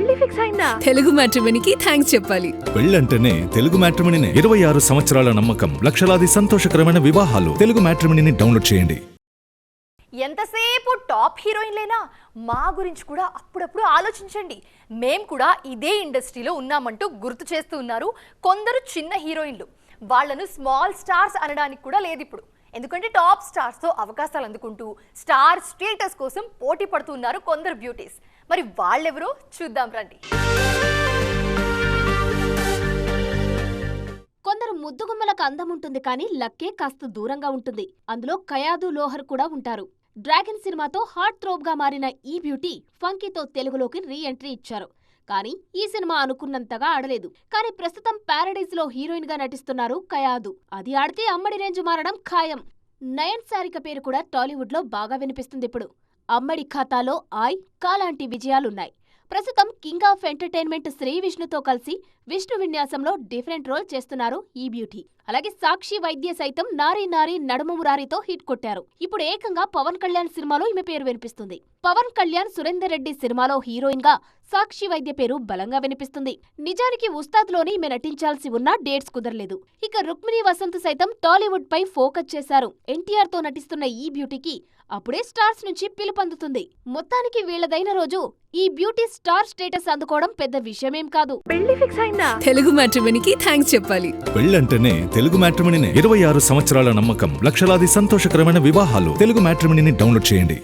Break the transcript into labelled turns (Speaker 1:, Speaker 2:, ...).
Speaker 1: పెళ్లి ఫిక్స్ అయిందా?
Speaker 2: తెలుగు మ్యాట్రిమోనీకి థ్యాంక్స్ చెప్పాలి.
Speaker 3: పెళ్ళంటేనే తెలుగు మ్యాట్రిమోనీనే. 26 సంవత్సరాల నమ్మకం, లక్షలాది సంతోషకరమైన వివాహాలు. తెలుగు మ్యాట్రిమోనీని డౌన్లోడ్ చేయండి.
Speaker 1: ఎంతసేపు టాప్ హీరోయిన్లేనా? మా గురించి కూడా అప్పుడప్పుడు ఆలోచించండి. మేం కూడా ఇదే ఇండస్ట్రీలో ఉన్నామంటూ గుర్తు చేస్తూ ఉన్నారు కొందరు చిన్న హీరోయిన్లు. వాళ్లను స్మాల్ స్టార్స్ అనడానికి కూడా లేదు ఇప్పుడు. ఎందుకంటే టాప్ స్టార్స్తో అవకాశాలు అందుకుంటూ స్టార్ స్టేటస్ కోసం పోటీ పడుతున్నారు కొందరు బ్యూటీస్. మరి వాళ్ళెవరో చూద్దాం రండి.
Speaker 4: కొందరు ముద్దుగుమ్మలకు అందం ఉంటుంది కానీ లక్కే కాస్త దూరంగా ఉంటుంది. అందులో కయాదు లోహర్ కూడా ఉంటారు. డ్రాగన్ సినిమాతో హార్ట్ థ్రోబ్ గా మారిన ఈ బ్యూటీ ఫంకీతో తెలుగులోకి రీ ఎంట్రీ ఇచ్చారు. కానీ ఈ సినిమా అనుకున్నంతగా ఆడలేదు. కానీ ప్రస్తుతం ప్యారడైజ్ లో హీరోయిన్ గా నటిస్తున్నారు కయాదు. అది ఆడితే అమ్మడి రేంజ్ మారడం ఖాయం. నయన్ సారిక పేరు కూడా టాలీవుడ్ లో బాగా వినిపిస్తుంది ఇప్పుడు. అమ్మడి ఖాతాలో ఆయ్ కాలాంటి విజయాలున్నాయి. ప్రస్తుతం కింగ్ ఆఫ్ ఎంటర్టైన్మెంట్ శ్రీ విష్ణుతో కలిసి విష్ణు విన్యాసంలో డిఫరెంట్ రోల్ చేస్తున్నారు ఈ బ్యూటీ. అలాగే సాక్షి వైద్య సైతం నారీ నారీ నడుమ మురారితో హిట్ కొట్టారు. ఇప్పుడు ఏకంగా పవన్ కళ్యాణ్ సినిమాలో ఈమె పేరు వినిపిస్తుంది. పవన్ కళ్యాణ్ సురేందర్ రెడ్డి సినిమాలో హీరోయిన్ గా సాక్షి వైద్య పేరు బలంగా వినిపిస్తుంది. నిజానికి ఉస్తాద్ లోని ఈమె నటించాల్సి ఉన్నా డేట్స్ కుదరలేదు. ఇక రుక్మిణి వసంత్ సైతం టాలీవుడ్ పై ఫోకస్ చేశారు. ఎన్టీఆర్ తో నటిస్తున్న ఈ బ్యూటీకి అప్పుడే స్టార్స్ నుంచి పిలుపందుతుంది. మొత్తానికి వీళ్లదైన రోజు ఈ బ్యూటీ స్టార్ స్టేటస్ అందుకోవడం పెద్ద విషయమేం కాదు.
Speaker 1: పెళ్లి ఫిక్స్ అయిందా?
Speaker 2: తెలుగు మ్యాట్రిమోనీకి థ్యాంక్స్ చెప్పాలి.
Speaker 3: పెళ్ళంటేనే తెలుగు మ్యాట్రిమోనీనే. 26 సంవత్సరాల నమ్మకం, లక్షలాది సంతోషకరమైన వివాహాలు. తెలుగు మ్యాట్రిమోనీని డౌన్లోడ్ చేయండి.